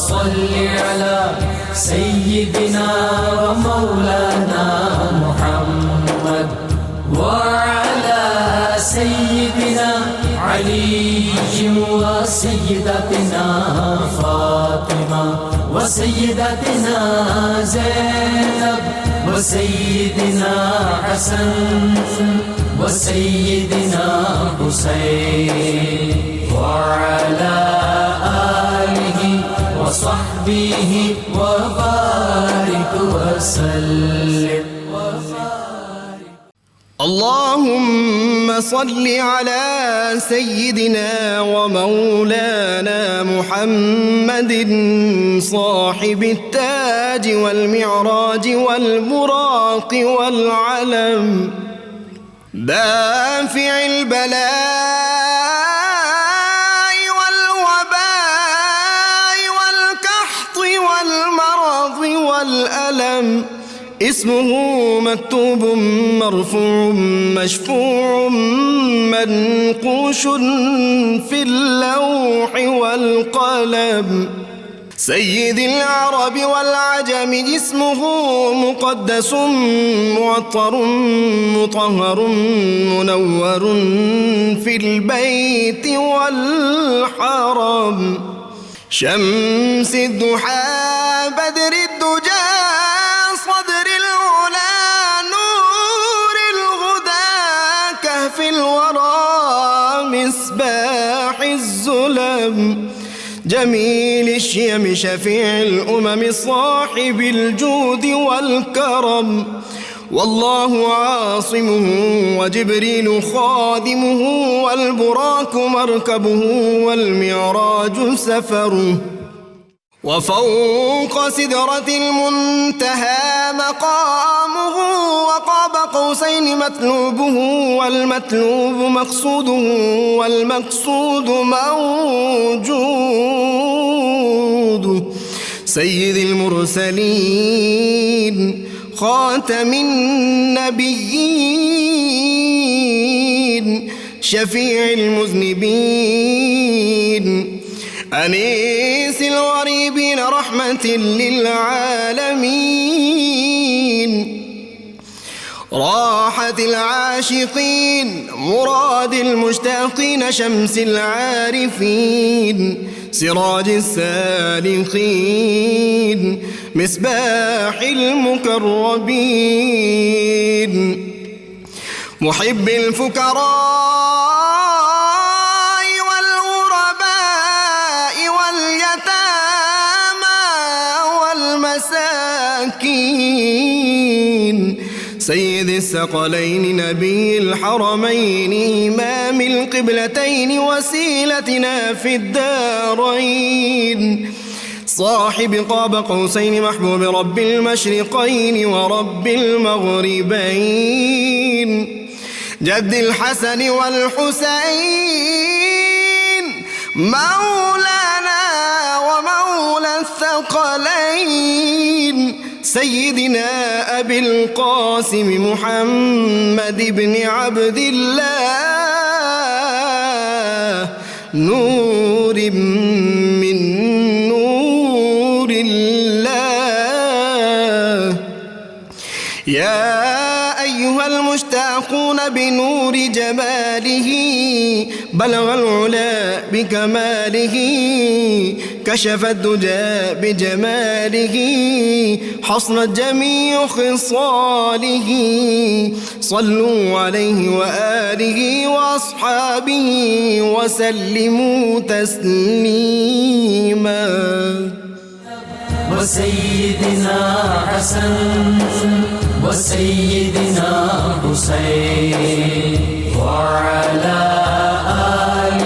صل على سيدنا ومولانا محمد وعلى سيدنا علي وسيدتنا فاطمة وسيدتنا زينب وسيدنا حسن وسيدنا حسين وعلى آله وصحبه وبارك وسلم. اللهم صل على سيدنا ومولانا محمد صاحب التاج والمعراج والبراق والعلم دافع البلاء والوباء والقحط والمرض والألم اسمه مكتوب مرفوع مشفوع منقوش في اللوح والقلم سيد العرب والعجم اسمه مقدس معطر مطهر منور في البيت والحرم شمس الضحى بدر الدجى صدر العلا نور الهدى كهف الورى مصباح الظلم جميل الشيم شفيع الأمم صاحب الجود والكرم والله عاصمه وجبريل خادمه والبراق مركبه والمعراج سفره وفوق سدرة المنتهى مقامه وقاب قوسين مطلوبه والمطلوب مقصوده والمقصود موجود سيد المرسلين خاتم النبيين شفيع المذنبين أنيس الغريبين رحمة للعالمين راحة العاشقين مراد المشتاقين شمس العارفين سراج السالكين مصباح المقربين محب الفقراء سيد الثقلين نبي الحرمين إمام القبلتين وسيلتنا في الدارين صاحب قاب قوسين محبوب رب المشرقين ورب المغربين جد الحسن والحسين مولانا ومولى الثقلين سيدنا أبي القاسم محمد بن عبد الله نور من نور الله يا أيها المشتاقون بنور جماله بلغ العلا بكماله كشف الدجى بجماله حصلت جميع خصاله صلوا عليه وآله وأصحابه وسلموا تسليما وسيدنا حسن وسيدنا حسين وعلى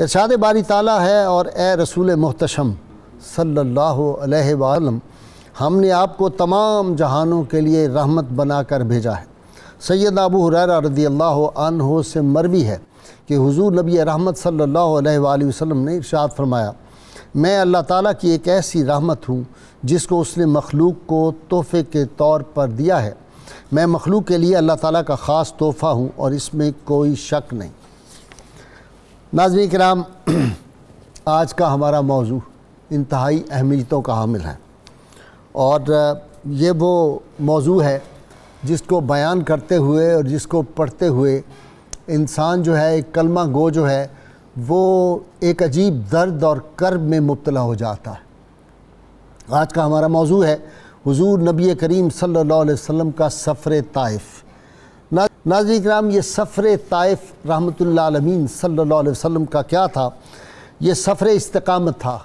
ارشاد باری تعالیٰ ہے، اور اے رسول محتشم صلی اللہ علیہ وسلم، ہم نے آپ کو تمام جہانوں کے لیے رحمت بنا کر بھیجا ہے۔ سیدنا ابو ہریرہ رضی اللہ عنہ سے مروی ہے کہ حضور نبی رحمت صلی اللہ علیہ وآلہ وسلم نے ارشاد فرمایا، میں اللہ تعالیٰ کی ایک ایسی رحمت ہوں جس کو اس نے مخلوق کو تحفے کے طور پر دیا ہے۔ میں مخلوق کے لیے اللہ تعالیٰ کا خاص تحفہ ہوں اور اس میں کوئی شک نہیں۔ ناظرین کرام، آج کا ہمارا موضوع انتہائی اہمیتوں کا حامل ہے، اور یہ وہ موضوع ہے جس کو بیان کرتے ہوئے اور جس کو پڑھتے ہوئے انسان جو ہے، ایک کلمہ گو جو ہے، وہ ایک عجیب درد اور کرب میں مبتلا ہو جاتا ہے۔ آج کا ہمارا موضوع ہے حضور نبی کریم صلی اللہ علیہ وسلم کا سفر طائف۔ ناظرین کرام، یہ سفر طائف رحمۃ اللہ علیہ صلی اللہ علیہ وسلم کا کیا تھا؟ یہ سفر استقامت تھا۔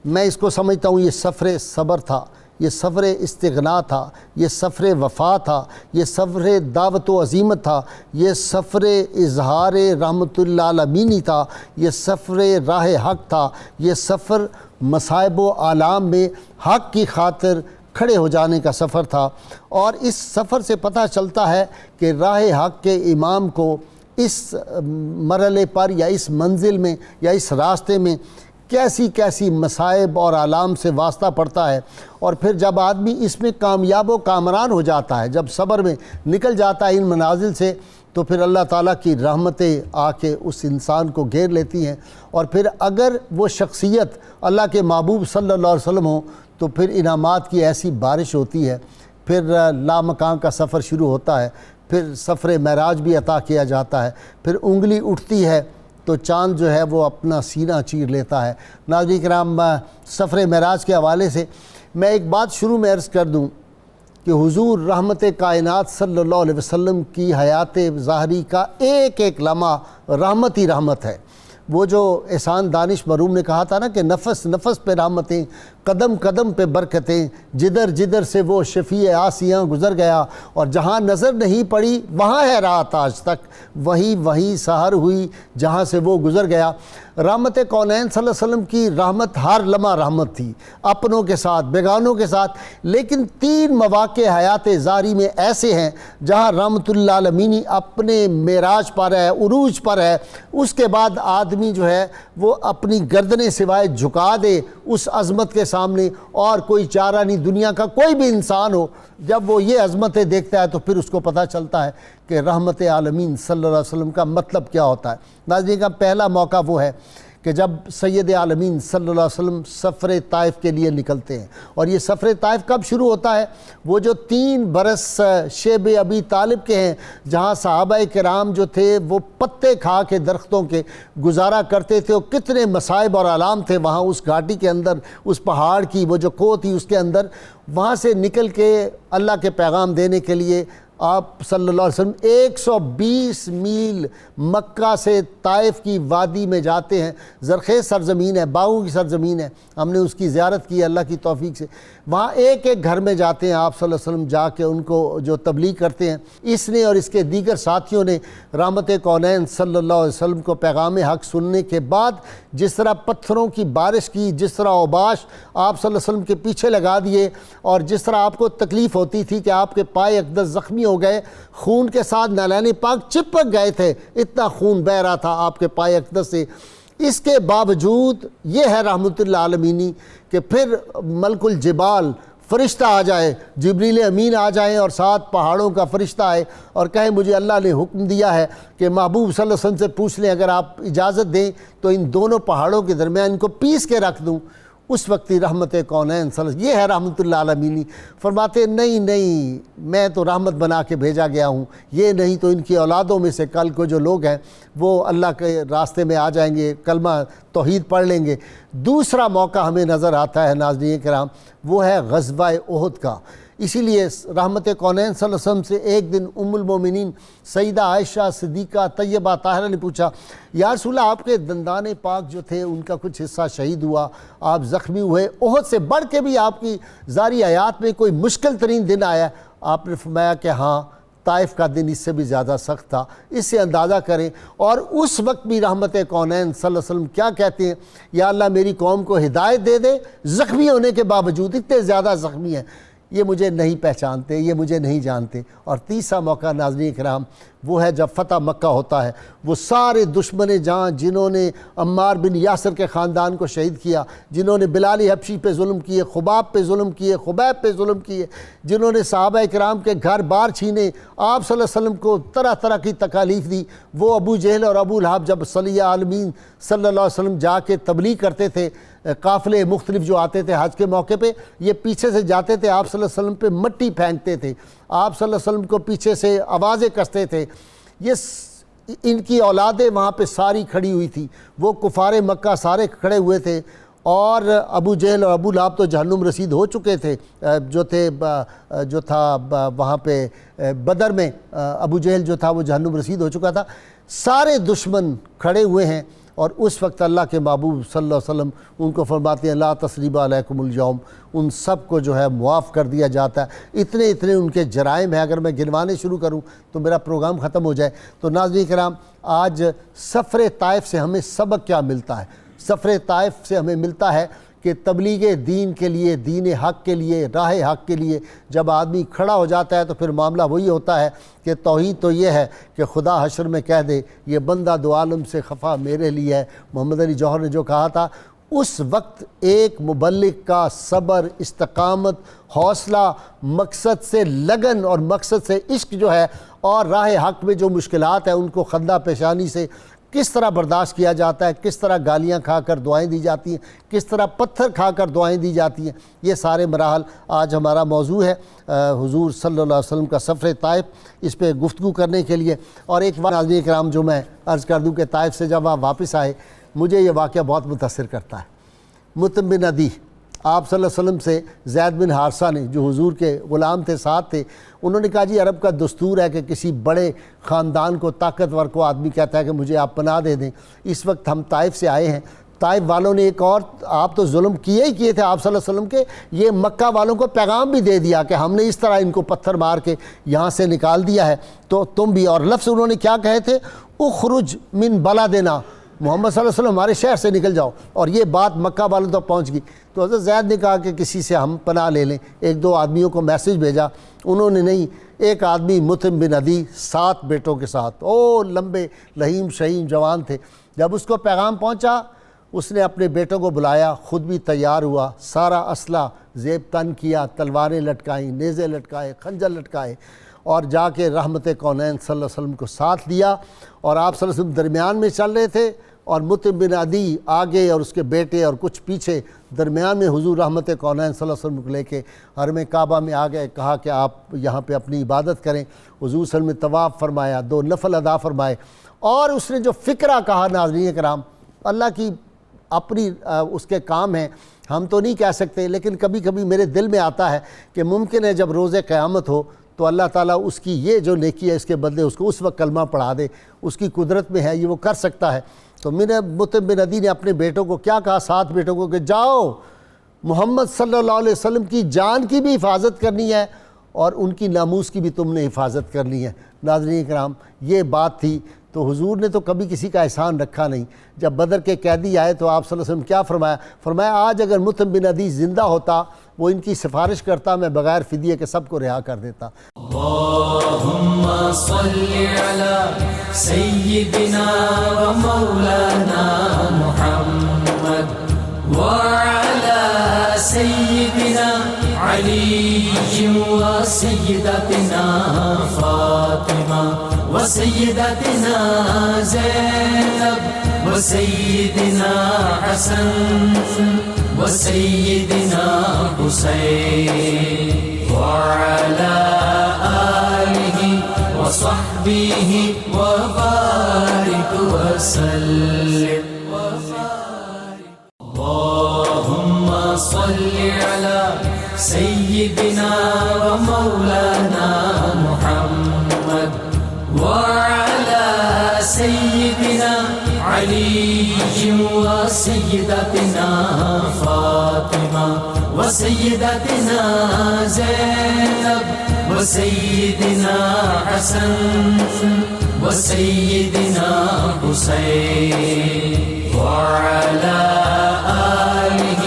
میں اس کو سمجھتا ہوں یہ سفر صبر تھا، یہ سفر استغنا تھا، یہ سفر وفا تھا، یہ سفر دعوت و عزیمت تھا، یہ سفر اظہار رحمۃ اللہ علیہ تھا، یہ سفر راہ حق تھا، یہ سفر مصائب و آلام میں حق کی خاطر کھڑے ہو جانے کا سفر تھا۔ اور اس سفر سے پتہ چلتا ہے کہ راہ حق کے امام کو اس مرحلے پر یا اس منزل میں یا اس راستے میں کیسی کیسی مصائب اور آلام سے واسطہ پڑتا ہے، اور پھر جب آدمی اس میں کامیاب و کامران ہو جاتا ہے، جب صبر میں نکل جاتا ہے ان منازل سے، تو پھر اللہ تعالیٰ کی رحمتیں آ کے اس انسان کو گھیر لیتی ہیں، اور پھر اگر وہ شخصیت اللہ کے محبوب صلی اللہ علیہ وسلم ہو تو پھر انعامات کی ایسی بارش ہوتی ہے، پھر لامکان کا سفر شروع ہوتا ہے، پھر سفر معراج بھی عطا کیا جاتا ہے، پھر انگلی اٹھتی ہے تو چاند جو ہے وہ اپنا سینہ چیر لیتا ہے۔ ناظرین کرام، سفر معراج کے حوالے سے میں ایک بات شروع میں عرض کر دوں کہ حضور رحمت کائنات صلی اللہ علیہ وسلم کی حیات ظاہری کا ایک ایک لمحہ رحمت ہی رحمت ہے۔ وہ جو احسان دانش مرحوم نے کہا تھا نا کہ نفس نفس پہ رحمتیں، قدم قدم پہ برکتیں، جدھر جدھر سے وہ شفیع آسیاں گزر گیا، اور جہاں نظر نہیں پڑی وہاں ہے رات آج تک، وہیں سحر ہوئی جہاں سے وہ گزر گیا۔ رحمت کونین صلی اللہ علیہ وسلم کی رحمت ہر لمحہ رحمت تھی، اپنوں کے ساتھ، بیگانوں کے ساتھ، لیکن 3 مواقع حیات ظاہری میں ایسے ہیں جہاں رحمت اللہ علیہ اپنے معراج پر ہے، عروج پر ہے۔ اس کے بعد آدمی جو ہے وہ اپنی گردنیں سوائے جھکا دے اس عظمت کے سامنے، اور کوئی چارہ نہیں، دنیا کا کوئی بھی انسان ہو، جب وہ یہ عظمتیں دیکھتا ہے تو پھر اس کو پتہ چلتا ہے کہ رحمت عالمین صلی اللہ علیہ وسلم کا مطلب کیا ہوتا ہے۔ ناظرین کا پہلا موقع وہ ہے کہ جب سید عالمین صلی اللہ علیہ وسلم سفر طائف کے لیے نکلتے ہیں، اور یہ سفر طائف کب شروع ہوتا ہے؟ وہ جو 3 برس شیب ابی طالب کے ہیں، جہاں صحابہ کرام جو تھے وہ پتے کھا کے درختوں کے گزارا کرتے تھے، اور کتنے مصائب اور آلام تھے وہاں اس گھاٹی کے اندر، اس پہاڑ کی وہ جو کوہ تھی اس کے اندر۔ وہاں سے نکل کے اللہ کے پیغام دینے کے لیے آپ صلی اللہ علیہ وسلم 120 میل مکہ سے طائف کی وادی میں جاتے ہیں۔ زرخیز سرزمین ہے، باغوں کی سرزمین ہے، ہم نے اس کی زیارت کی اللہ کی توفیق سے۔ وہاں ایک ایک گھر میں جاتے ہیں آپ صلی اللہ علیہ وسلم، جا کے ان کو جو تبلیغ کرتے ہیں۔ اس نے اور اس کے دیگر ساتھیوں نے رحمت کونین صلی اللہ علیہ وسلم کو پیغام حق سننے کے بعد جس طرح پتھروں کی بارش کی، جس طرح اوباش آپ صلی اللہ علیہ وسلم کے پیچھے لگا دیے، اور جس طرح آپ کو تکلیف ہوتی تھی کہ آپ کے پائے اقدس زخمی ہو گئے، خون کے ساتھ نالین پاک چپک گئے تھے، اتنا خون بہہ رہا تھا آپ کے پائے اقدس سے۔ اس کے باوجود یہ ہے رحمت اللہ عالمینی کہ پھر ملک الجبال فرشتہ آ جائے، جبریل امین آ جائیں، اور 7 پہاڑوں کا فرشتہ آئے اور کہے مجھے اللہ نے حکم دیا ہے کہ محبوب صلی اللہ علیہ وسلم سے پوچھ لیں اگر آپ اجازت دیں تو ان دونوں پہاڑوں کے درمیان ان کو پیس کے رکھ دوں۔ اس وقت ہی رحمت کونین صلی اللہ علیہ وسلم، یہ ہے رحمت اللہ عالمینی، فرماتے نہیں میں تو رحمت بنا کے بھیجا گیا ہوں، یہ نہیں تو ان کی اولادوں میں سے کل کو جو لوگ ہیں وہ اللہ کے راستے میں آ جائیں گے، کلمہ توحید پڑھ لیں گے۔ دوسرا موقع ہمیں نظر آتا ہے ناظرین کرام، وہ ہے غزوہ احد کا۔ اسی لیے رحمت کونین صلی اللہ علیہ وسلم سے ایک دن ام المومنین سیدہ عائشہ صدیقہ طیبہ طاہرہ نے پوچھا، یا رسول اللہ آپ کے دندان پاک جو تھے ان کا کچھ حصہ شہید ہوا، آپ زخمی ہوئے، احد سے بڑھ کے بھی آپ کی ظاہری حیات میں کوئی مشکل ترین دن آیا؟ آپ نے فرمایا کہ ہاں، طائف کا دن اس سے بھی زیادہ سخت تھا، اس سے اندازہ کریں۔ اور اس وقت بھی رحمت کونین صلی اللہ علیہ وسلم کیا کہتے ہیں، یا اللہ میری قوم کو ہدایت دے دے، زخمی ہونے کے باوجود اتنے زیادہ زخمی ہیں، یہ مجھے نہیں پہچانتے، یہ مجھے نہیں جانتے۔ اور تیسرا موقع ناظرین کرام وہ ہے جب فتح مکہ ہوتا ہے، وہ سارے دشمن جاں جنہوں نے عمار بن یاسر کے خاندان کو شہید کیا، جنہوں نے بلال حبشی پہ ظلم کیے، خباب پہ ظلم کیے، خبیب پہ ظلم کیے، جنہوں نے صحابہ کرام کے گھر بار چھینے، آپ صلی اللہ علیہ وسلم کو طرح طرح کی تکالیف دی، وہ ابو جہل اور ابو لہب جب صلی عالمین صلی اللہ علیہ وسلم جا کے تبلیغ کرتے تھے، قافلے مختلف جو آتے تھے حج کے موقع پہ، یہ پیچھے سے جاتے تھے، آپ صلی اللہ علیہ وسلم پہ مٹی پھینکتے تھے، آپ صلی اللہ علیہ وسلم کو پیچھے سے آوازیں کستے تھے۔ ان کی اولادیں وہاں پہ ساری کھڑی ہوئی تھی، وہ کفار مکہ سارے کھڑے ہوئے تھے، اور ابو جہل اور ابو لہب تو جہنم رسید ہو چکے تھے، جو تھا وہاں پہ بدر میں ابو جہل جو تھا وہ جہنم رسید ہو چکا تھا، سارے دشمن کھڑے ہوئے ہیں۔ اور اس وقت اللہ کے محبوب صلی اللہ علیہ وسلم ان کو فرماتے ہیں لا تثریب علیکم اليوم، ان سب کو جو ہے معاف کر دیا جاتا ہے۔ اتنے ان کے جرائم ہیں، اگر میں گنوانے شروع کروں تو میرا پروگرام ختم ہو جائے۔ تو ناظرین کرام، آج سفر طائف سے ہمیں سبق کیا ملتا ہے؟ سفر طائف سے ہمیں ملتا ہے کہ تبلیغ دین کے لیے، دین حق کے لیے، راہ حق کے لیے جب آدمی کھڑا ہو جاتا ہے تو پھر معاملہ وہی ہوتا ہے کہ توحید تو یہ ہے کہ خدا حشر میں کہہ دے یہ بندہ دو عالم سے خفا میرے لیے ہے۔ محمد علی جوہر نے جو کہا تھا، اس وقت ایک مبلغ کا صبر، استقامت، حوصلہ، مقصد سے لگن اور مقصد سے عشق جو ہے، اور راہ حق میں جو مشکلات ہیں ان کو خندہ پیشانی سے کس طرح برداشت کیا جاتا ہے، کس طرح گالیاں کھا کر دعائیں دی جاتی ہیں، کس طرح پتھر کھا کر دعائیں دی جاتی ہیں، یہ سارے مراحل آج ہمارا موضوع ہے، حضور صلی اللہ علیہ وسلم کا سفر طائف، اس پہ گفتگو کرنے کے لیے۔ اور ایک بات ناظرین کرام جو میں عرض کر دوں کہ طائف سے جب آپ واپس آئے، مجھے یہ واقعہ بہت متاثر کرتا ہے۔ مطعم بن عدی آپ صلی اللہ علیہ وسلم سے زید بن حارثہ نے، جو حضور کے غلام تھے، ساتھ تھے، انہوں نے کہا جی عرب کا دستور ہے کہ کسی بڑے خاندان کو، طاقتور کو آدمی کہتا ہے کہ مجھے آپ پناہ دے دیں، اس وقت ہم طائف سے آئے ہیں۔ طائف والوں نے ایک اور، آپ تو ظلم کیے تھے آپ صلی اللہ علیہ وسلم کے، یہ مکہ والوں کو پیغام بھی دے دیا کہ ہم نے اس طرح ان کو پتھر مار کے یہاں سے نکال دیا ہے، تو تم بھی۔ اور لفظ انہوں نے کیا کہے تھے؟ اخرج من بلدنا، محمد صلی اللہ علیہ وسلم ہمارے شہر سے نکل جاؤ، اور یہ بات مکہ والوں تک پہنچ گئی۔ تو حضرت زید نے کہا کہ کسی سے ہم پناہ لے لیں، ایک دو آدمیوں کو میسج بھیجا، انہوں نے نہیں، ایک آدمی مطعم بن عدی 7 بیٹوں کے ساتھ، لمبے لہیم شہیم جوان تھے، جب اس کو پیغام پہنچا اس نے اپنے بیٹوں کو بلایا، خود بھی تیار ہوا، سارا اسلحہ زیب تن کیا، تلواریں لٹکائیں، نیزے لٹکائے، خنجر لٹکائے، اور جا کے رحمت کونین صلی اللہ علیہ وسلم کو ساتھ دیا، اور آپ صلی اللہ علیہ وسلم درمیان میں چل رہے تھے، اور مطعم بن عدی آگے اور اس کے بیٹے اور کچھ پیچھے، درمیان میں حضور رحمت کونین صلی اللہ علیہ وسلم کو لے کے حرم کعبہ میں آ گئے، کہا کہ آپ یہاں پہ اپنی عبادت کریں۔ حضور صلی اللہ علیہ وسلم نے طواف فرمایا، 2 نفل ادا فرمائے، اور اس نے جو فکرہ کہا ناظرین کرام، اللہ کی اپنی اس کے کام ہیں، ہم تو نہیں کہہ سکتے، لیکن کبھی کبھی میرے دل میں آتا ہے کہ ممکن ہے جب روز قیامت ہو تو اللہ تعالیٰ اس کی یہ جو نیکی ہے اس کے بدلے اس کو اس وقت کلمہ پڑھا دے، اس کی قدرت میں ہے، یہ وہ کر سکتا ہے۔ تو میرے مطعم بن عدی نے اپنے بیٹوں کو کیا کہا، 7 بیٹوں کو، کہ جاؤ محمد صلی اللہ علیہ وسلم کی جان کی بھی حفاظت کرنی ہے اور ان کی ناموس کی بھی تم نے حفاظت کرنی ہے۔ ناظرین کرام، یہ بات تھی۔ تو حضور نے تو کبھی کسی کا احسان رکھا نہیں۔ جب بدر کے قیدی آئے تو آپ صلی اللہ علیہ وسلم کیا فرمایا آج اگر مطعم بن عدی زندہ ہوتا، وہ ان کی سفارش کرتا، میں بغیر فدیے کے سب کو رہا کر دیتا۔ اللہم صلی علی سیدنا و مولانا محمد وعلی سیدنا علی و سیدتنا فاطمہ و سیدتنا زینب و سیدنا حسن و سیدنا حسین وعلى آله وصحبه وبارك وسلم اللهم صل على سيدنا ومولانا محمد وعلى سيدنا علي وسيدتنا فاطمة وسيدتنا زينب وسيدنا حسن وسيدنا حسين وعلى آله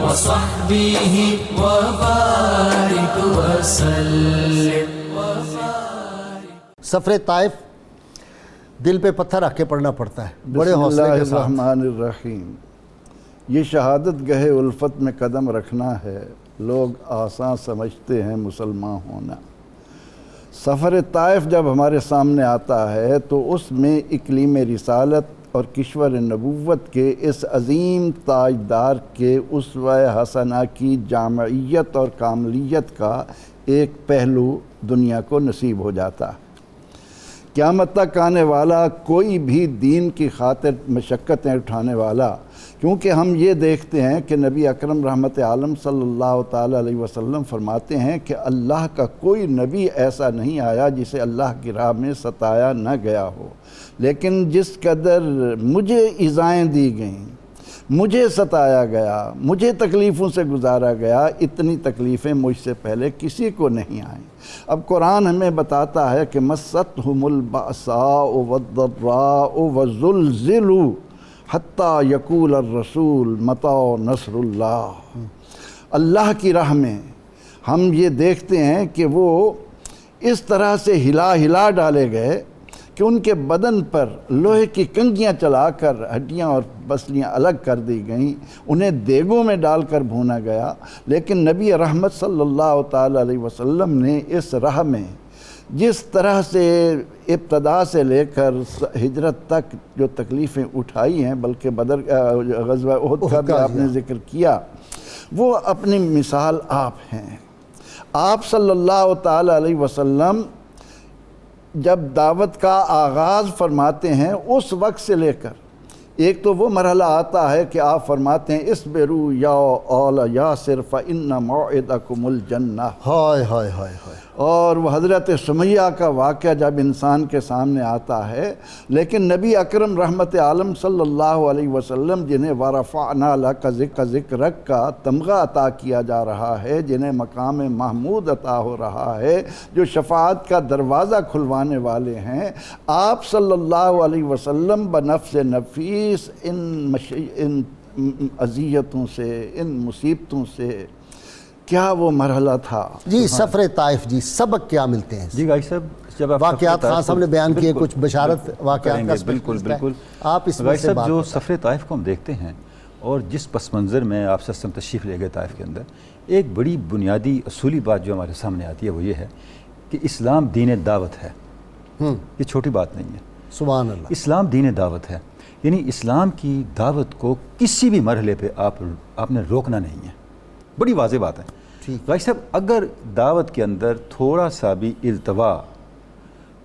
وصحبه وبارك وسلم. سفر طائف دل پہ پتھر رکھ کے پڑھنا پڑتا ہے بڑے حوصلے کے بسم ساتھ. اللہ الرحمن الرحیم. یہ شہادت گہے الفت میں قدم رکھنا ہے، لوگ آسان سمجھتے ہیں مسلمان ہونا. سفر طائف جب ہمارے سامنے آتا ہے تو اس میں اقلیم رسالت اور کشور نبوت کے اس عظیم تاجدار کے اسوہ حسنہ کی جامعیت اور کاملیت کا ایک پہلو دنیا کو نصیب ہو جاتا. قیامت تک آنے والا کوئی بھی دین کی خاطر مشقتیں اٹھانے والا، کیونکہ ہم یہ دیکھتے ہیں کہ نبی اکرم رحمت عالم صلی اللہ تعالیٰ علیہ وسلم فرماتے ہیں کہ اللہ کا کوئی نبی ایسا نہیں آیا جسے اللہ کی راہ میں ستایا نہ گیا ہو، لیکن جس قدر مجھے ایذائیں دی گئیں، مجھے ستایا گیا، مجھے تکلیفوں سے گزارا گیا، اتنی تکلیفیں مجھ سے پہلے کسی کو نہیں آئیں. اب قرآن ہمیں بتاتا ہے کہ مَسَّتْهُمُ الْبَأْسَاءُ وَالضَّرَّاءُ وَزُلْزِلُوا حَتَّى يَقُولَ الرَّسُولُ مَتَى نَصْرُ اللَّهِ. اللہ کی راہ میں ہم یہ دیکھتے ہیں کہ وہ اس طرح سے ہلا ڈالے گئے کہ ان کے بدن پر لوہے کی کنگیاں چلا کر ہڈیاں اور پسلیاں الگ کر دی گئیں، انہیں دیگوں میں ڈال کر بھونا گیا. لیکن نبی رحمت صلی اللہ تعالیٰ علیہ وسلم نے اس راہ میں جس طرح سے ابتدا سے لے کر ہجرت تک جو تکلیفیں اٹھائی ہیں، بلکہ غزوہ احد کا بھی آپ نے ذکر کیا، وہ اپنی مثال آپ ہیں. آپ صلی اللہ تعالیٰ علیہ وسلم جب دعوت کا آغاز فرماتے ہیں اس وقت سے لے کر ایک تو وہ مرحلہ آتا ہے کہ آپ فرماتے ہیں اصبروا یا اول یاسر فإن موعدکم الجنہ. ہائے ہائے ہائے ہائے. اور وہ حضرت سمیہ کا واقعہ جب انسان کے سامنے آتا ہے، لیکن نبی اکرم رحمت عالم صلی اللہ علیہ وسلم جنہیں وَرَفَعْنَا لَكَ ذِكْرَكَ کا تمغہ عطا کیا جا رہا ہے، جنہیں مقام محمود عطا ہو رہا ہے، جو شفاعت کا دروازہ کھلوانے والے ہیں، آپ صلی اللہ علیہ وسلم بنفس نفیس ان اذیتوں سے، ان مصیبتوں سے، کیا وہ مرحلہ تھا. جی سفر طائف، جی سبق کیا ملتے ہیں؟ جی غازی صاحب، جب آپ واقعات خان صاحب نے بیان کیے، کچھ بشارت واقعات کا بالکل آپ اس میں غازی سے صاحب بات جو سفر طائف کو ہم دیکھتے ہیں اور جس پس منظر میں آپ صلی اللہ علیہ وسلم تشریف لے گئے طائف کے اندر، ایک بڑی بنیادی اصولی بات جو ہمارے سامنے آتی ہے وہ یہ ہے کہ اسلام دین دعوت ہے. یہ چھوٹی بات نہیں ہے. سبحان اللہ. اسلام دین دعوت ہے، یعنی اسلام کی دعوت کو کسی بھی مرحلے پہ آپ نے روکنا نہیں ہے. بڑی واضح بات ہے. غازی صاحب اگر دعوت کے اندر تھوڑا سا بھی التوا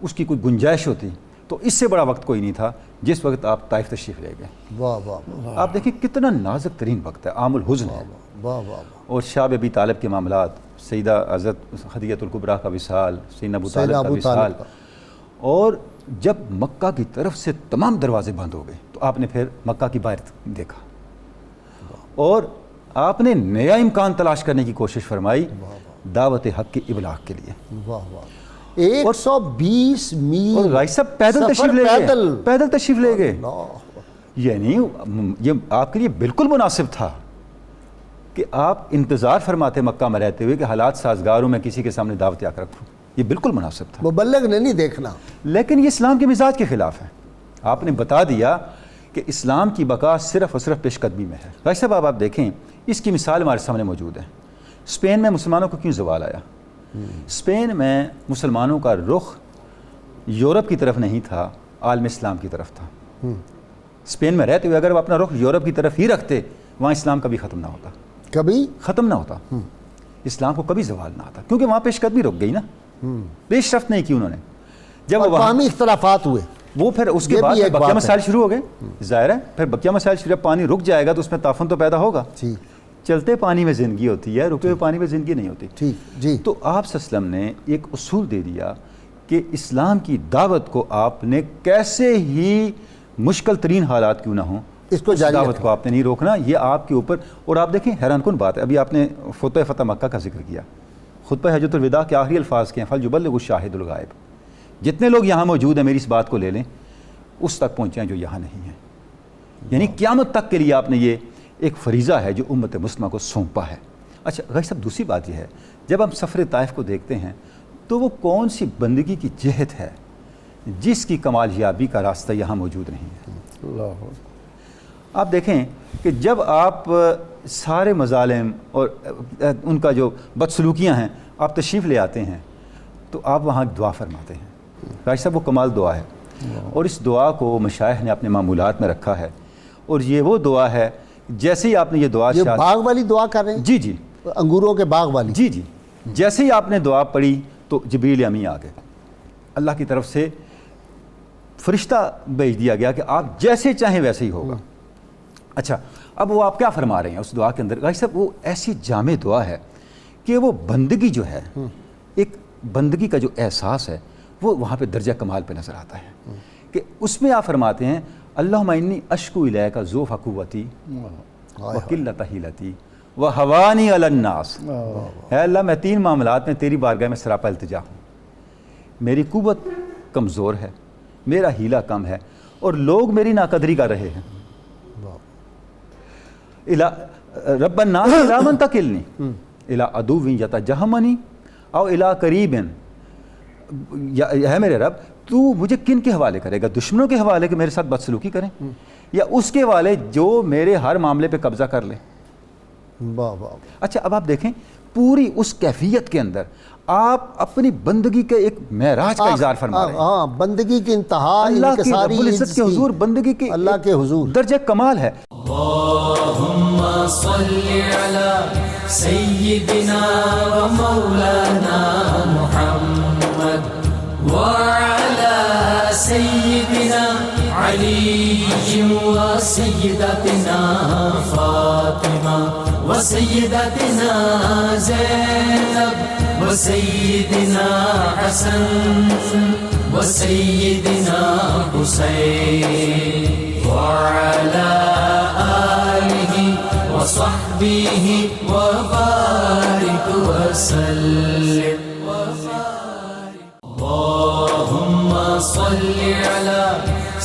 اس کی کوئی گنجائش ہوتی تو اس سے بڑا وقت کوئی نہیں تھا جس وقت آپ طائف تشریف لے گئے. واہ واہ. آپ دیکھیں کتنا نازک ترین وقت ہے، عام الحزن ہے. واہ واہ. اور شاہ ابی طالب کے معاملات، سیدہ حضرت خدیجہ الکبریٰ کا وصال، سیدنا ابو طالب کا وصال، اور جب مکہ کی طرف سے تمام دروازے بند ہو گئے تو آپ نے پھر مکہ کی باہر دیکھا اور آپ نے نیا امکان تلاش کرنے کی کوشش فرمائی دعوت حق کی ابلاغ کے لیے. واہ واہ. 120 میل اور غازی صاحب پیدل تشریف لے گئے، پیدل تشریف لے گئے. یعنی یہ آپ کے لیے بالکل مناسب تھا کہ آپ انتظار فرماتے مکہ میں رہتے ہوئے کہ حالات سازگاروں میں کسی کے سامنے دعوت آ کر رکھوں. یہ بالکل مناسب تھا. مبلغ نے نہیں دیکھنا، لیکن یہ اسلام کے مزاج کے خلاف ہے. آپ نے بتا دیا کہ اسلام کی بقا صرف اور صرف پیش قدمی میں ہے. غازی صاحب آپ دیکھیں اس کی مثال ہمارے سامنے موجود ہے. اسپین میں مسلمانوں کو کیوں زوال آیا؟ اسپین میں مسلمانوں کا رخ یورپ کی طرف نہیں تھا، عالم اسلام کی طرف تھا. اسپین میں رہتے ہوئے اگر وہ اپنا رخ یورپ کی طرف ہی رکھتے وہاں اسلام کبھی ختم نہ ہوتا، کبھی ختم نہ ہوتا، اسلام کو کبھی زوال نہ آتا، کیونکہ وہاں پیش قدمی رک گئی نا، پیش رفت نہیں کی انہوں نے. جب وہ باہمی اختلافات ہوئے، وہ پھر اس کے بعد بقیہ مسائل شروع ہو گئے. ظاہر ہے پھر بقیہ مسائل شروع، پانی رک جائے گا تو اس میں تعفن تو پیدا ہوگا. چلتے پانی میں زندگی ہوتی ہے، رکے ہوئے پانی میں زندگی نہیں ہوتی. جی تو آپ صلی اللہ علیہ وسلم نے ایک اصول دے دیا کہ اسلام کی دعوت کو آپ نے کیسے ہی مشکل ترین حالات کیوں نہ ہوں، اس کو جاری دعوت کو آپ نے نہیں روکنا. یہ آپ کے اوپر. اور آپ دیکھیں حیران کن بات ہے، ابھی آپ نے فتح مکہ کا ذکر کیا. خطبہ حجۃ الوداع کے آخری الفاظ کے ہیں فَلْيُبَلِّغُ الشَّاهِدُ الْغَائِبُ، جتنے لوگ یہاں موجود ہیں میری اس بات کو لے لیں، اس تک پہنچیں جو یہاں نہیں ہیں. یعنی قیامت تک کے لیے آپ نے یہ ایک فریضہ ہے جو امت مسلمہ کو سونپا ہے. اچھا غازی صاحب دوسری بات یہ ہے، جب ہم سفر طائف کو دیکھتے ہیں تو وہ کون سی بندگی کی جہت ہے جس کی کمال یابی کا راستہ یہاں موجود نہیں ہے. اللہ آپ دیکھیں کہ جب آپ سارے مظالم اور ان کا جو بدسلوکیاں ہیں آپ تشریف لے آتے ہیں تو آپ وہاں دعا فرماتے ہیں. غازی صاحب وہ کمال دعا ہے، اور اس دعا کو مشائخ نے اپنے معمولات میں رکھا ہے، اور یہ وہ دعا ہے جیسے ہی آپ نے یہ دعا یہ باغ والی دعا کر رہے ہیں؟ جی جی انگوروں کے باغ والی. جی جی جیسے ہی آپ نے دعا پڑھی تو جبریل امی آ گئے، اللہ کی طرف سے فرشتہ بھیج دیا گیا کہ آپ جیسے چاہیں ویسے ہی ہوگا. اچھا اب وہ آپ کیا فرما رہے ہیں اس دعا کے اندر؟ غازی صاحب وہ ایسی جامع دعا ہے کہ وہ بندگی جو ہے، ایک بندگی کا جو احساس ہے وہ وہاں پہ درجہ کمال پہ نظر آتا ہے کہ اس میں آپ فرماتے ہیں اللہم انی اشکو الیک ضعف قوتی وقلۃ حیلتی وہوانی علی الناس. اے اللہ میں 3 معاملات میں تیری بارگاہ میں سراپا التجا ہوں. میری قوت کمزور ہے، میرا ہیلہ کم ہے، اور لوگ میری ناقدری کر رہے ہیں. رب الناس الی من تکلنی الی عدو یتجہمنی او الی قریب، ہے میرے رب تو مجھے کن کے حوالے کرے گا؟ دشمنوں کے حوالے کہ میرے ساتھ بدسلوکی کریں، یا اس کے حوالے جو میرے ہر معاملے پہ قبضہ کر لیں؟ اچھا اب آپ دیکھیں پوری اس کیفیت کے اندر آپ اپنی بندگی کے ایک معراج کا اظہار فرما رہے ہیں. ہاں بندگی کی انتہا اللہ کی رب العزت کے حضور بندگی کے اللہ کے حضور درجہ کمال ہے. اللهم صل على سيدنا ومولانا محمد وعلى سيدنا علي وسيدتنا فاطمة وسيدتنا زينب وسيدنا حسن وسيدنا حسين وعلى آله وصحبه وبارك وسلم. اللهم صل على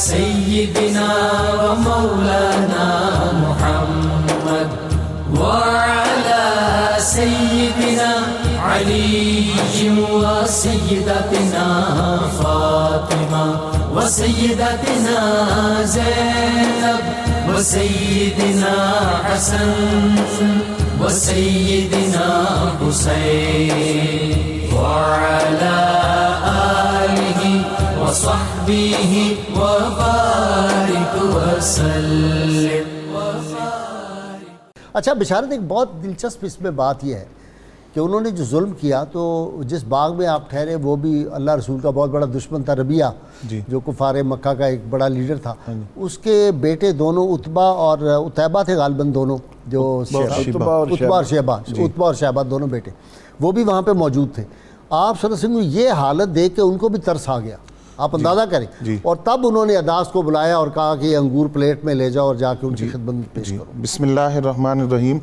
سيدنا ومولانا محمد وعلى سيدنا علي وسيدتنا فاطمة وسيدتنا زينب وسيدنا حسن وسيدنا حسين وعلى آله وصحبه وبارك وسلم. اچھا بشارت ایک بہت دلچسپ اس میں بات یہ ہے کہ انہوں نے جو ظلم کیا تو جس باغ میں آپ ٹھہرے وہ بھی اللہ رسول کا بہت بڑا دشمن تھا، ربیعہ جو کفار مکہ کا ایک بڑا لیڈر تھا. اس کے بیٹے دونوں عتبہ اور عتیبہ تھے غالباً، دونوں جو عتبہ اور شیبہ دونوں بیٹے، وہ بھی وہاں پہ موجود تھے. آپ صلی اللہ علیہ وسلم یہ حالت دیکھ کے ان کو بھی ترس آ گیا، آپ اندازہ کریں. اور تب انہوں نے عداس کو بلایا اور کہا کہ یہ انگور پلیٹ میں لے جاؤ اور جا کے ان کی خدمت میں پیش کرو. بسم اللہ الرحمن الرحیم.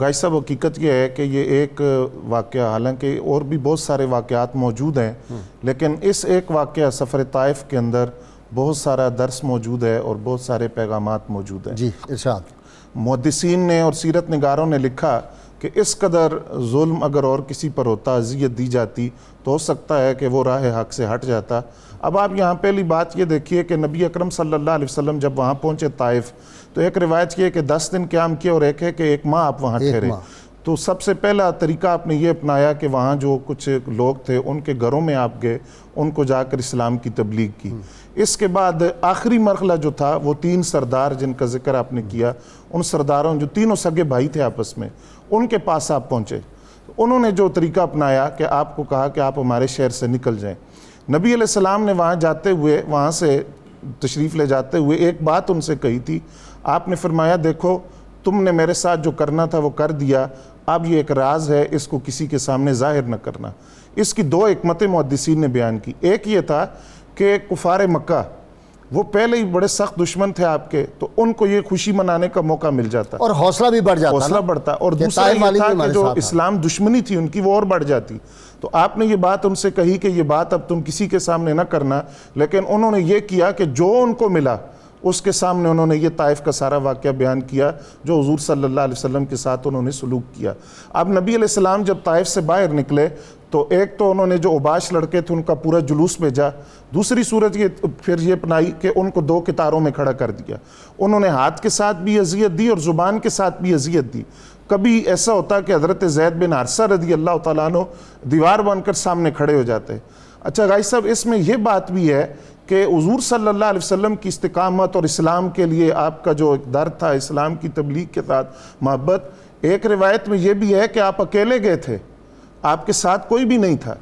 غازی صاحب حقیقت یہ ہے کہ یہ ایک واقعہ، حالانکہ اور بھی بہت سارے واقعات موجود ہیں، لیکن اس ایک واقعہ سفر طائف کے اندر بہت سارا درس موجود ہے اور بہت سارے پیغامات موجود ہیں. جی ارشاد. محدثین نے اور سیرت نگاروں نے لکھا کہ اس قدر ظلم اگر اور کسی پر ہوتا، اذیت دی جاتی، تو ہو سکتا ہے کہ وہ راہ حق سے ہٹ جاتا. اب آپ یہاں پہلی بات یہ دیکھیے کہ نبی اکرم صلی اللہ علیہ وسلم جب وہاں پہنچے طائف تو ایک روایت یہ ہے کہ 10 دن قیام کیا اور ایک ہے کہ 1 ماہ آپ وہاں ٹھہرے. تو سب سے پہلا طریقہ آپ نے یہ اپنایا کہ وہاں جو کچھ لوگ تھے ان کے گھروں میں آپ گئے، ان کو جا کر اسلام کی تبلیغ کی. اس کے بعد آخری مرحلہ جو تھا وہ 3 سردار جن کا ذکر آپ نے کیا، ان سرداروں جو تینوں سگے بھائی تھے آپس میں، ان کے پاس آپ پہنچے. انہوں نے جو طریقہ اپنایا کہ آپ کو کہا کہ آپ ہمارے شہر سے نکل جائیں. نبی علیہ السلام نے وہاں جاتے ہوئے، وہاں سے تشریف لے جاتے ہوئے ایک بات ان سے کہی تھی. آپ نے فرمایا دیکھو تم نے میرے ساتھ جو کرنا تھا وہ کر دیا، اب یہ ایک راز ہے، اس کو کسی کے سامنے ظاہر نہ کرنا. اس کی 2 حکمتیں محدثین نے بیان کی. ایک یہ تھا کہ کفار مکہ وہ پہلے ہی بڑے سخت دشمن تھے آپ کے، تو ان کو یہ خوشی منانے کا موقع مل جاتا، اور حوصلہ بھی بڑھ جاتا، حوصلہ بڑھتا، اور کہ دوسرا طائف یہ والی تھا بھی کہ ہمارے جو ساتھ اسلام دشمنی تھی ان کی وہ اور بڑھ جاتی۔ تو آپ نے یہ بات ان سے کہی کہ یہ بات اب تم کسی کے سامنے نہ کرنا، لیکن انہوں نے یہ کیا کہ جو ان کو ملا اس کے سامنے انہوں نے یہ طائف کا سارا واقعہ بیان کیا جو حضور صلی اللہ علیہ وسلم کے ساتھ انہوں نے سلوک کیا۔ اب نبی علیہ السلام جب طائف سے باہر نکلے تو ایک تو انہوں نے جو اوباش لڑکے تھے ان کا پورا جلوس بھیجا، دوسری صورت یہ پھر یہ اپنائی کہ ان کو 2 قطاروں میں کھڑا کر دیا۔ انہوں نے ہاتھ کے ساتھ بھی اذیت دی اور زبان کے ساتھ بھی اذیت دی۔ کبھی ایسا ہوتا کہ حضرت زید بن حارثہ رضی اللہ تعالیٰ عنہ دیوار بن کر سامنے کھڑے ہو جاتے۔ اچھا غازی صاحب، اس میں یہ بات بھی ہے کہ حضور صلی اللہ علیہ وسلم کی استقامت اور اسلام کے لیے آپ کا جو ایک در تھا، اسلام کی تبلیغ کے ساتھ محبت، ایک روایت میں یہ بھی ہے کہ آپ اکیلے گئے تھے، آپ کے ساتھ کوئی بھی نہیں تھا۔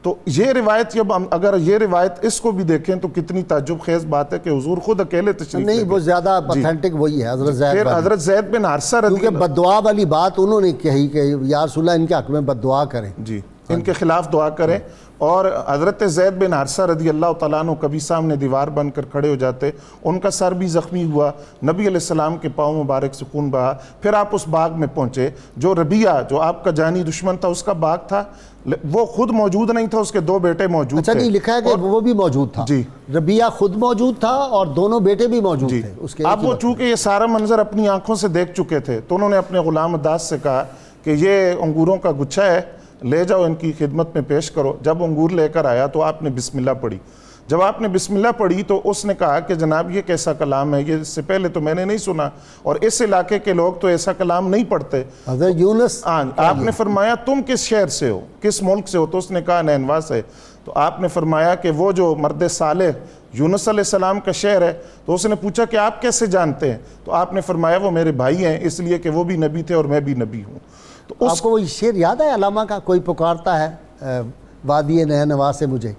تو یہ روایت جب اگر یہ روایت اس کو بھی دیکھیں تو کتنی تعجب خیز بات ہے کہ حضور خود اکیلے تشریف نہیں، وہ زیادہ اوتھینٹک وہی ہے حضرت زید پھر حضرت زید بن حارثہ رضی کیونکہ بد دعا والی بات انہوں نے کہی کہ یا رسول اللہ ان کے حق میں بد دعا کریں، جی ان کے خلاف دعا کریں، اور حضرت زید بن حارثہ رضی اللہ تعالیٰ عنہ کبھی سامنے دیوار بن کر کھڑے ہو جاتے، ان کا سر بھی زخمی ہوا، نبی علیہ السلام کے پاؤں مبارک سے خون بہا۔ پھر آپ اس باغ میں پہنچے جو ربیعہ جو آپ کا جانی دشمن تھا اس کا باغ تھا، وہ خود موجود نہیں تھا، اس کے 2 بیٹے موجود تھے۔ اچھا نہیں، لکھا ہے کہ وہ بھی موجود تھا، جی ربیعہ خود موجود تھا اور دونوں بیٹے بھی موجود تھے اس کے۔ اب وہ چونکہ یہ سارا منظر اپنی آنکھوں سے دیکھ چکے تھے تو انہوں نے اپنے غلام عداس سے کہا کہ یہ انگوروں کا گچھا ہے، لے جاؤ ان کی خدمت میں پیش کرو۔ جب انگور لے کر آیا تو آپ نے بسم اللہ پڑھی۔ جب آپ نے بسم اللہ پڑھی تو اس نے کہا کہ جناب یہ کیسا کلام ہے، یہ اس سے پہلے تو میں نے نہیں سنا، اور اس علاقے کے لوگ تو ایسا کلام نہیں پڑھتے۔ حضرت یونس، آپ نے فرمایا تم کس شہر سے ہو، کس ملک سے ہو؟ تو اس نے کہا نینوا سے۔ تو آپ نے فرمایا کہ وہ جو مرد صالح یونس علیہ السلام کا شہر ہے، تو اس نے پوچھا کہ آپ کیسے جانتے ہیں؟ تو آپ نے فرمایا وہ میرے بھائی ہیں، اس لیے کہ وہ بھی نبی تھے اور میں بھی نبی ہوں۔ تو آپ کو وہ شعر یاد ہے علامہ کا، کوئی پکارتا ہے وادی نینوا سے مجھے،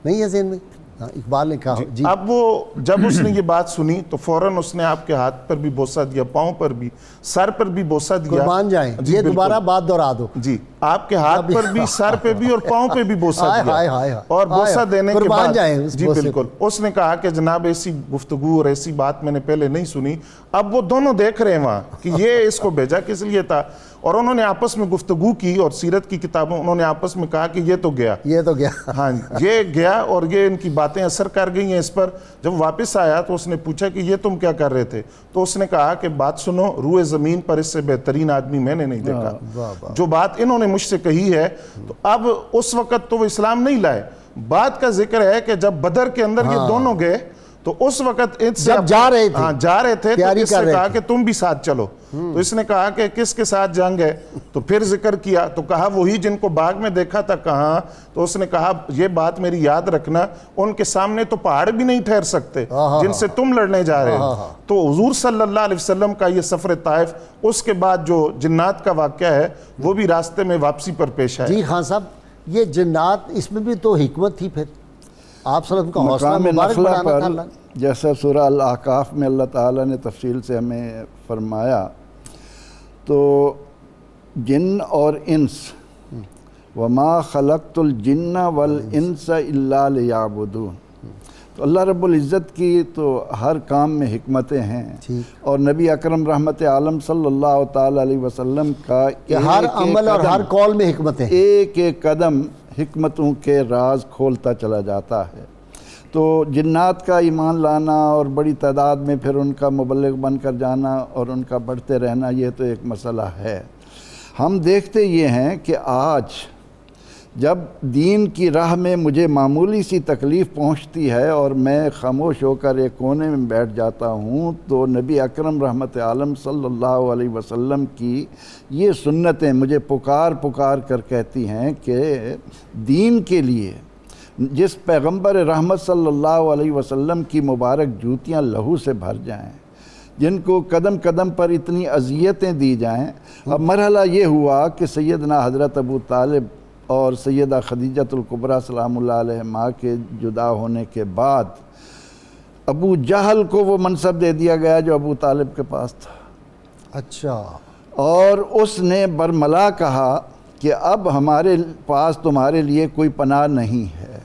نہیں ہے ذہن میں؟ اقبال نے کہا جی۔ اب وہ جب اس نے یہ بات سنی تو فوراً اس نے آپ کے ہاتھ پر بھی بوسہ دیا، پاؤں پر بھی، سر پر بھی بوسہ دیا۔ قربان جائیں، یہ دوبارہ بات دہرا دو جی، آپ کے ہاتھ پر بھی، سر پہ بھی اور پاؤں پہ بھی بوسہ دیا، اور بوسہ دینے کے بعد جی بالکل اس نے کہا کہ جناب ایسی گفتگو اور ایسی بات میں نے پہلے نہیں سنی۔ اب وہ دونوں دیکھ رہے ہیں وہاں کہ یہ اس کو بھیجا کس لیے تھا، اور انہوں نے آپس میں گفتگو کی، اور سیرت کی کتابوں انہوں نے آپس میں کہا کہ یہ تو گیا، یہ تو گیا، ہاں یہ گیا، اور یہ ان کی باتیں اثر کر گئی ہیں اس پر۔ جب واپس آیا تو اس نے پوچھا کہ یہ تم کیا کر رہے تھے؟ تو اس نے کہا کہ بات سنو، روئے زمین پر اس سے بہترین آدمی میں نے نہیں دیکھا۔ جو بات انہوں نے مجھ سے کہی ہے، تو اب اس وقت تو وہ اسلام نہیں لائے۔ بات کا ذکر ہے کہ جب بدر کے اندر یہ دونوں گئے تو اس وقت جب جا رہے تھے تو اس نے کہا کہ تم بھی ساتھ چلو۔ تو اس نے کہا کہ کس کے ساتھ جنگ ہے؟ تو پھر ذکر کیا تو کہا وہی جن کو باغ میں دیکھا تھا۔ کہاں؟ تو اس نے کہا یہ بات میری یاد رکھنا، ان کے سامنے تو پہاڑ بھی نہیں ٹھہر سکتے جن سے تم لڑنے جا رہے ہو۔ تو حضور صلی اللہ علیہ وسلم کا یہ سفر طائف، اس کے بعد جو جنات کا واقعہ ہے وہ بھی راستے میں واپسی پر پیش آیا۔ جی خان صاحب، یہ جنات، اس میں بھی تو حکمت تھی پھر، آپ صلی اللہ علیہ وسلم کا حوصلہ مبارک بڑھانا تھا اللہ۔ جیسا سورہ الاحقاف میں اللہ تعالیٰ نے تفصیل سے ہمیں فرمایا، تو جن اور انس، وما خلقت الجن والانس الا لیعبدون، تو اللہ رب العزت کی تو ہر کام میں حکمتیں ہیں، اور نبی اکرم رحمت عالم صلی اللہ تعالیٰ علیہ وسلم کا ہر عمل اور ہر قول میں حکمتیں، ایک ایک قدم حکمتوں کے راز کھولتا چلا جاتا ہے۔ تو جنات کا ایمان لانا اور بڑی تعداد میں پھر ان کا مبلغ بن کر جانا اور ان کا بڑھتے رہنا، یہ تو ایک مسئلہ ہے۔ ہم دیکھتے یہ ہیں کہ آج جب دین کی راہ میں مجھے معمولی سی تکلیف پہنچتی ہے اور میں خاموش ہو کر ایک کونے میں بیٹھ جاتا ہوں، تو نبی اکرم رحمت عالم صلی اللہ علیہ وسلم کی یہ سنتیں مجھے پکار پکار کر کہتی ہیں کہ دین کے لیے جس پیغمبر رحمت صلی اللہ علیہ وسلم کی مبارک جوتیاں لہو سے بھر جائیں، جن کو قدم قدم پر اتنی اذیتیں دی جائیں۔ اب مرحلہ یہ ہوا کہ سیدنا حضرت ابو طالب اور سیدہ خدیجۃ الکبریٰ سلام اللہ علیہ ماں کے جدا ہونے کے بعد ابو جہل کو وہ منصب دے دیا گیا جو ابو طالب کے پاس تھا۔ اچھا، اور اس نے برملا کہا کہ اب ہمارے پاس تمہارے لیے کوئی پناہ نہیں ہے۔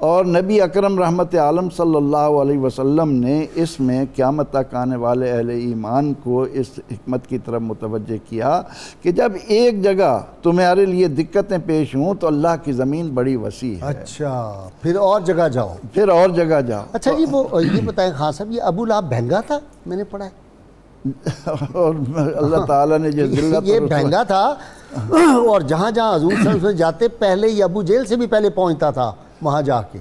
اور نبی اکرم رحمت عالم صلی اللہ علیہ وسلم نے اس میں قیامت تک آنے والے اہل ایمان کو اس حکمت کی طرف متوجہ کیا کہ جب ایک جگہ تمہارے لیے دقتیں پیش ہوں تو اللہ کی زمین بڑی وسیع ہے، اچھا پھر اور جگہ جاؤ، پھر اور جگہ جاؤ۔ اچھا جی وہ یہ بتائیں خان صاحب، یہ ابو لہب بھینگا تھا؟ میں نے پڑھا ہے اور اللہ تعالیٰ نے جو ذلت یہ بھینگا تھا، اور جہاں جہاں حضور صلی اللہ علیہ وسلم جاتے پہلے یہ ابو جیل سے بھی پہلے پہنچتا تھا وہاں جا کے،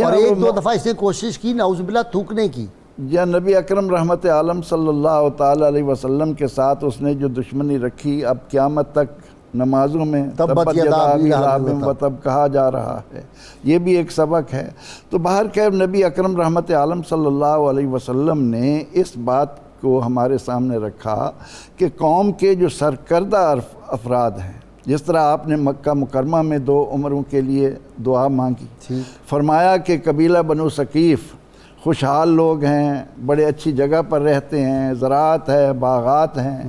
اور ایک دو دفعہ اس نے کوشش کی نعوذ باللہ تھوکنے کی۔ یا نبی اکرم رحمت عالم صلی اللہ تعالیٰ علیہ وسلم کے ساتھ اس نے جو دشمنی رکھی، اب قیامت تک نمازوں میں تبت یدا ابی لہب و تب کہا جا رہا ہے، یہ بھی ایک سبق ہے۔ تو بہرکیف نبی اکرم رحمت عالم صلی اللہ علیہ وسلم نے اس بات کو ہمارے سامنے رکھا کہ قوم کے جو سرکردہ افراد ہیں، جس طرح آپ نے مکہ مکرمہ میں 2 عمروں کے لیے دعا مانگی، فرمایا کہ قبیلہ بنو ثقیف خوشحال لوگ ہیں، بڑے اچھی جگہ پر رہتے ہیں، زراعت ہے، باغات ہیں،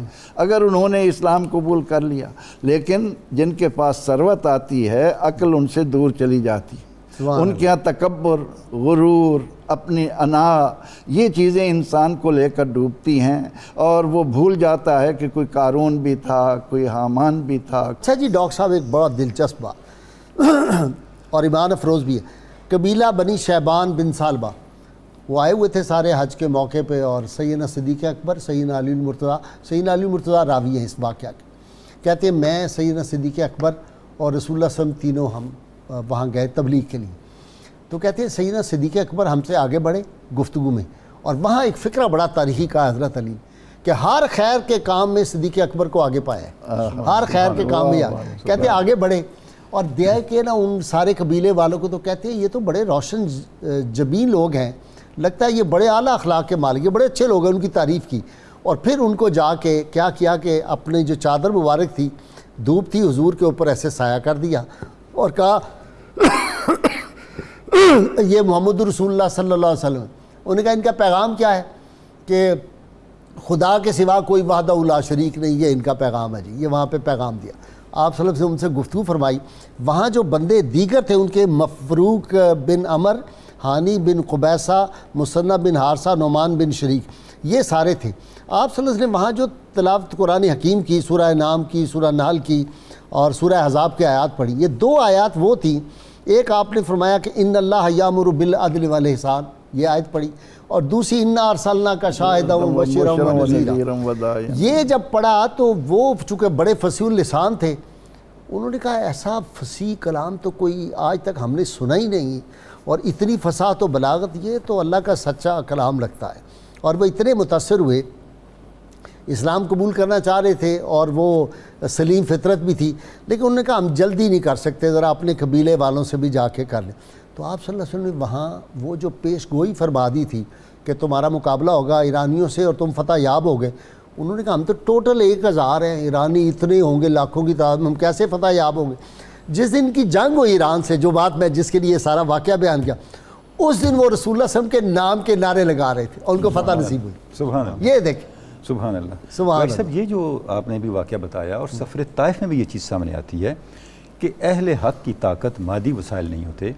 اگر انہوں نے اسلام قبول کر لیا، لیکن جن کے پاس ثروت آتی ہے عقل ان سے دور چلی جاتی، ان کے ہاں تکبر، غرور، اپنی انا، یہ چیزیں انسان کو لے کر ڈوبتی ہیں، اور وہ بھول جاتا ہے کہ کوئی قارون بھی تھا، کوئی حامان بھی تھا۔ اچھا جی ڈاکٹر صاحب ایک بڑا دلچسپ بات اور ایمان افروز بھی ہے، قبیلہ بنی شیبان بن سالبہ وہ آئے ہوئے تھے سارے حج کے موقع پہ، اور سیدنا صدیق اکبر، سیدنا علی المرتضیٰ راوی ہیں اس واقعہ کے، کہتے ہیں میں سیدنا صدیق اکبر اور رسول اللہ صلی اللہ علیہ وسلم تینوں ہم وہاں گئے تبلیغ کے لیے، تو کہتے ہیں سیدنا صدیق اکبر ہم سے آگے بڑھے گفتگو میں، اور وہاں ایک فقرہ بڑا تاریخی کا حضرت علی کہ ہر خیر کے کام میں صدیق اکبر کو آگے پایا ہے، ہر خیر کے کام میں کہتے ہیں آگے بڑھے، اور دیا کہ نا ان سارے قبیلے والوں کو تو کہتے ہیں یہ تو بڑے روشن جبین لوگ ہیں، لگتا ہے یہ بڑے اعلیٰ اخلاق کے مالک ہیں، بڑے اچھے لوگ ہیں، ان کی تعریف کی، اور پھر ان کو جا کے کیا کیا کہ اپنی جو چادر مبارک تھی، دھوپ تھی، حضور کے اوپر ایسے سایہ کر دیا اور کہا یہ محمد رسول اللہ صلی اللہ علیہ وسلم۔ انہوں نے کہا ان کا پیغام کیا ہے کہ خدا کے سوا کوئی وحدہ لا شریک نہیں، یہ ان کا پیغام ہے جی، یہ وہاں پہ پیغام دیا۔ آپ صلی اللہ علیہ وسلم ان سے گفتگو فرمائی، وہاں جو بندے دیگر تھے ان کے مفروق بن عمر، ہانی بن قبیسہ، مصنع بن حارثہ، نعمان بن شریک، یہ سارے تھے۔ آپ صلی اللہ علیہ وسلم وہاں جو تلاوت قرآن حکیم کی، سورہ انعام کی، سورہ نحل کی اور سورہ احزاب کی آیات پڑھی، یہ 2 آیات وہ تھیں، ایک آپ نے فرمایا کہ ان اللہ یامر بالعدل والاحسان، یہ آیت پڑھی، اور دوسری انا ارسلناک شاہدا وبشیرا ونذیرا۔ یہ جب پڑھا تو وہ چونکہ بڑے فصیح اللسان تھے، انہوں نے کہا ایسا فصیح کلام تو کوئی آج تک ہم نے سنا ہی نہیں، اور اتنی فصاحت و بلاغت، یہ تو اللہ کا سچا کلام لگتا ہے۔ اور وہ اتنے متاثر ہوئے، اسلام قبول کرنا چاہ رہے تھے، اور وہ سلیم فطرت بھی تھی، لیکن انہوں نے کہا ہم جلدی نہیں کر سکتے، ذرا اپنے قبیلے والوں سے بھی جا کے کر لیں۔ تو آپ صلی اللہ علیہ وسلم نے وہاں وہ جو پیش گوئی فرما دی تھی کہ تمہارا مقابلہ ہوگا ایرانیوں سے اور تم فتح یاب ہوگے، انہوں نے کہا ہم تو ٹوٹل 1000 ہیں، ایرانی اتنے ہوں گے لاکھوں کی تعداد میں، ہم کیسے فتح یاب ہوں گے؟ جس دن کی جنگ ہوئی ایران سے، جو بات میں جس کے لیے سارا واقعہ بیان کیا، اس دن وہ رسول اللہ صلی اللہ علیہ وسلم کے نام کے نعرے لگا رہے تھے اور ان کو فتح نصیب ہوئی۔ سبحان اللہ، یہ دیکھ سبحان اللہ۔ سبحان اللہ۔ صاحب یہ جو آپ نے بھی واقعہ بتایا، اور سفر طائف میں بھی یہ چیز سامنے آتی ہے کہ اہل حق کی طاقت مادی وسائل نہیں ہوتے،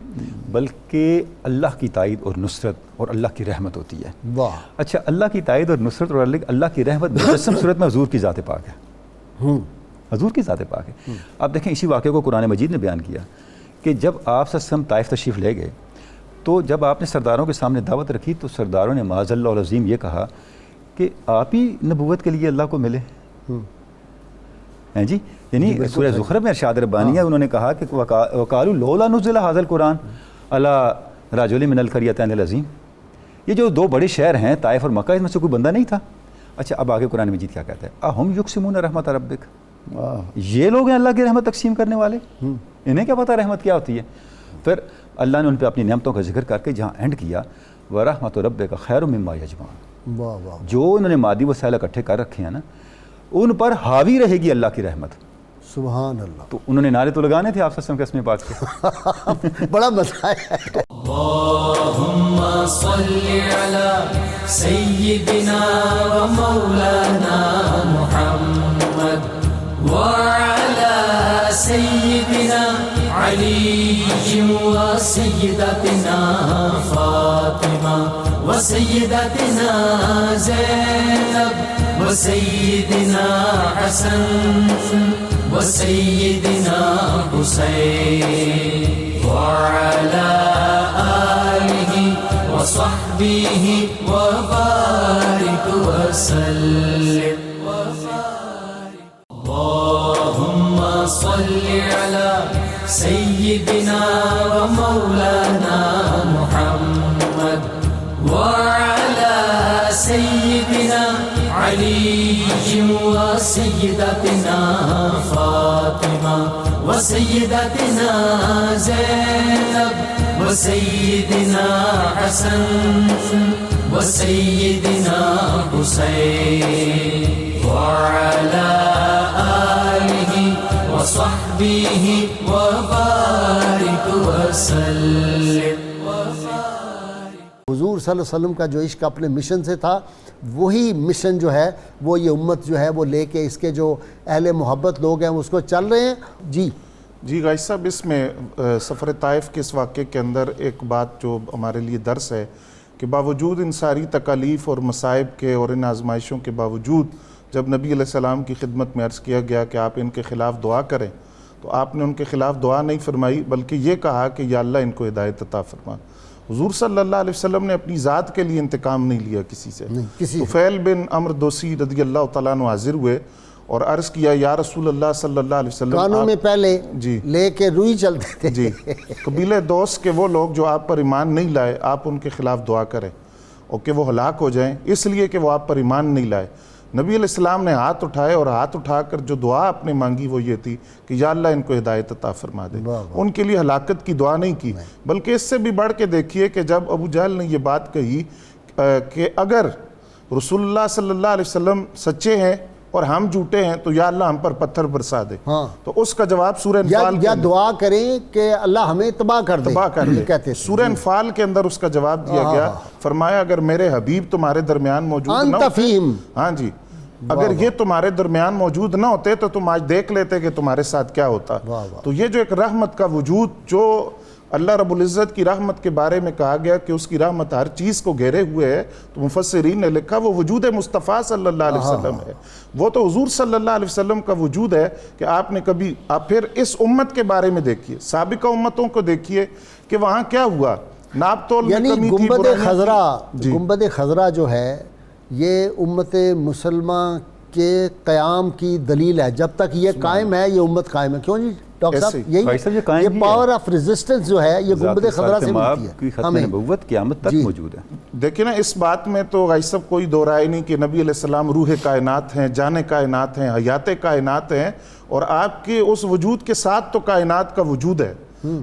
بلکہ اللہ کی تائید اور نصرت اور اللہ کی رحمت ہوتی ہے۔ واہ، اچھا، اللہ کی تائید اور نصرت اور اللہ کی رحمت مجسم صورت میں حضور کی ذات پاک ہے، حضور کی ذات پاک ہے۔ آپ دیکھیں اسی واقعے کو قرآن مجید نے بیان کیا کہ جب آپ صلی اللہ علیہ وسلم طائف تشریف لے گئے، تو جب آپ نے سرداروں کے سامنے دعوت رکھی تو سرداروں نے معاذ اللہ العظیم یہ کہا کہ آپ ہی نبوت کے لیے اللہ کو ملے ہیں جی، یعنی سورہ زخرف میں ارشاد ربانی ہے، انہوں نے کہا کہ وقالوا لولا نزل هذا القرآن علی رجل من القریتین العظیم، یہ جو 2 بڑے شہر ہیں طائف اور مکہ، اس میں سے کوئی بندہ نہیں تھا۔ اچھا، اب آگے قرآن مجید کیا کہتا ہے؟ اہم یقسمون رحمت ربک، یہ لوگ ہیں اللہ کی رحمت تقسیم کرنے والے، انہیں کیا پتہ رحمت کیا ہوتی ہے؟ پھر اللہ نے ان پہ اپنی نعمتوں کا ذکر کر کے جہاں اینڈ کیا، ورحمت ربک خیر مما یجمعون، واہ واہ، جو انہوں نے مادی وسائل اکٹھے کر رکھے ہیں نا، ان پر حاوی رہے گی اللہ کی رحمت۔ سبحان اللہ۔ تو انہوں نے نعرے تو لگانے تھے آپ صلی اللہ علیہ وسلم کے اسم پاک کے۔ بڑا مزہ ہے۔ اللهم صل على سيدنا ومولانا محمد وعلى سيدنا علي وسيدتنا فاطمة وسيدتنا زينب وسيدنا حسن وسيدنا حسين وعلى آله وصحبه وبارك وسلم. اللهم صل على سيدنا ومولانا محمد وعلى سيدنا علي وسيدتنا فاطمة وسيدتنا زينب وسيدنا حسن وسيدنا حسين وعلى آله وصحبه وبارك وسلم. حضور صلی اللہ علیہ وسلم کا جو عشق اپنے مشن سے تھا، وہی مشن جو ہے وہ یہ امت جو ہے وہ لے کے اس کے جو اہل محبت لوگ ہیں اس کو چل رہے ہیں. جی غازی صاحب، اس میں سفر طائف کے اس واقعے کے اندر ایک بات جو ہمارے لیے درس ہے کہ باوجود ان ساری تکالیف اور مصائب کے اور ان آزمائشوں کے باوجود جب نبی علیہ السلام کی خدمت میں عرض کیا گیا کہ آپ ان کے خلاف دعا کریں تو آپ نے ان کے خلاف دعا نہیں فرمائی، بلکہ یہ کہا کہ یا اللہ ان کو ہدایت عطا فرما. حضور صلی اللہ علیہ وسلم نے اپنی ذات کے لیے انتقام نہیں لیا کسی سے. طفیل بن عمرو دوسی رضی اللہ تعالیٰ عنہ حاضر ہوئے اور عرض کیا یا رسول اللہ صلی اللہ علیہ وسلم، کانوں میں پہلے لے کے روئی چلتے تھے. جی قبیلہ دوس کے وہ لوگ جو آپ پر ایمان نہیں لائے، آپ ان کے خلاف دعا کریں اور کہ وہ ہلاک ہو جائیں، اس لیے کہ وہ آپ پر ایمان نہیں لائے. نبی علیہ السلام نے ہاتھ اٹھائے اور ہاتھ اٹھا کر جو دعا آپ نے مانگی وہ یہ تھی کہ یا اللہ ان کو ہدایت عطا فرما دے. ان کے لیے ہلاکت کی دعا نہیں کی، بلکہ اس سے بھی بڑھ کے دیکھیے کہ جب ابو جہل نے یہ بات کہی کہ اگر رسول اللہ صلی اللہ علیہ وسلم سچے ہیں اور ہم جھوٹے ہیں تو یا اللہ ہم پر پتھر برسا دے، تو اس کا جواب سورہ انفال یا دعا کریں کہ اللہ ہمیں تباہ کر دے. سورہ انفال کے اندر اس کا جواب دیا گیا، فرمایا اگر میرے حبیب تمہارے درمیان موجود نہ ہوتے، ہاں جی، اگر یہ تمہارے درمیان موجود نہ ہوتے تو تم آج دیکھ لیتے کہ تمہارے ساتھ کیا ہوتا. تو یہ جو ایک رحمت کا وجود جو اللہ رب العزت کی رحمت کے بارے میں کہا گیا کہ اس کی رحمت ہر چیز کو گھیرے ہوئے ہے، تو مفسرین نے لکھا وہ وجود مصطفیٰ صلی اللہ علیہ وسلم ہے. وہ تو حضور صلی اللہ علیہ وسلم کا وجود ہے کہ آپ نے کبھی، آپ پھر اس امت کے بارے میں دیکھیے، سابقہ امتوں کو دیکھیے کہ وہاں کیا ہوا. ناپ تول میں کمی تھی، گنبد خضرا جو ہے یہ امت مسلمہ کے قیام کی دلیل ہے. جب تک یہ قائم ہے یہ امت قائم ہے. کیوں جی ڈاکٹر صاحب؟ یہ پاور آف ریزسٹنس جو ہے یہ گنبد خضرا سے ملتی ہے. ختم نبوت قیامت تک موجود ہے. دیکھیں نا اس بات میں تو غازی صاحب کوئی دو رائے نہیں کہ نبی علیہ السلام روح کائنات ہیں، جان کائنات ہیں، حیات کائنات ہیں، اور آپ کے اس وجود کے ساتھ تو کائنات کا وجود ہے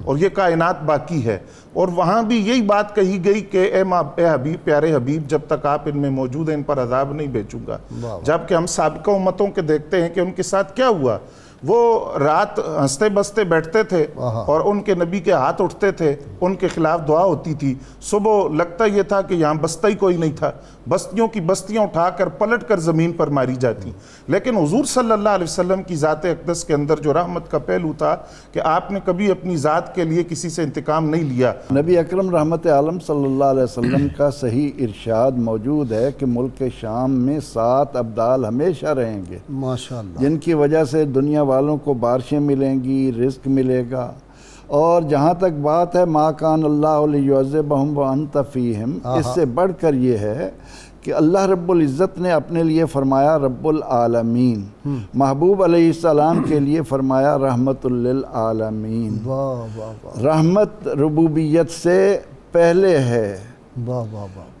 اور یہ کائنات باقی ہے. اور وہاں بھی یہی بات کہی گئی کہ اے حبیب، پیارے حبیب، جب تک آپ ان میں موجود ہیں ان پر عذاب نہیں بھیجوں گا. جبکہ ہم سابقہ امتوں کے دیکھتے ہیں کہ ان کے ساتھ کیا ہوا. وہ رات ہنستے بستے بیٹھتے تھے اور ان کے نبی کے ہاتھ اٹھتے تھے، ان کے خلاف دعا ہوتی تھی. صبح لگتا یہ تھا کہ یہاں بستہ ہی کوئی نہیں تھا، بستیوں کی بستیاں اٹھا کر پلٹ کر زمین پر ماری جاتی. لیکن حضور صلی اللہ علیہ وسلم کی ذات اقدس کے اندر جو رحمت کا پہلو تھا کہ آپ نے کبھی اپنی ذات کے لیے کسی سے انتقام نہیں لیا. نبی اکرم رحمت عالم صلی اللہ علیہ وسلم کا صحیح ارشاد موجود ہے کہ ملک شام میں 7 ابدال ہمیشہ رہیں گے ماشاءاللہ، جن کی وجہ سے دنیا والوں کو بارشیں ملیں گی، رزق ملے گا. اور جہاں تک بات ہے ما کان اللہ لیعذبہم وانت فیہم، اس سے بڑھ کر یہ ہے کہ اللہ رب العزت نے اپنے لیے فرمایا رب العالمین، محبوب علیہ السلام کے لیے فرمایا رحمت للعالمین. رحمت ربوبیت سے پہلے ہے.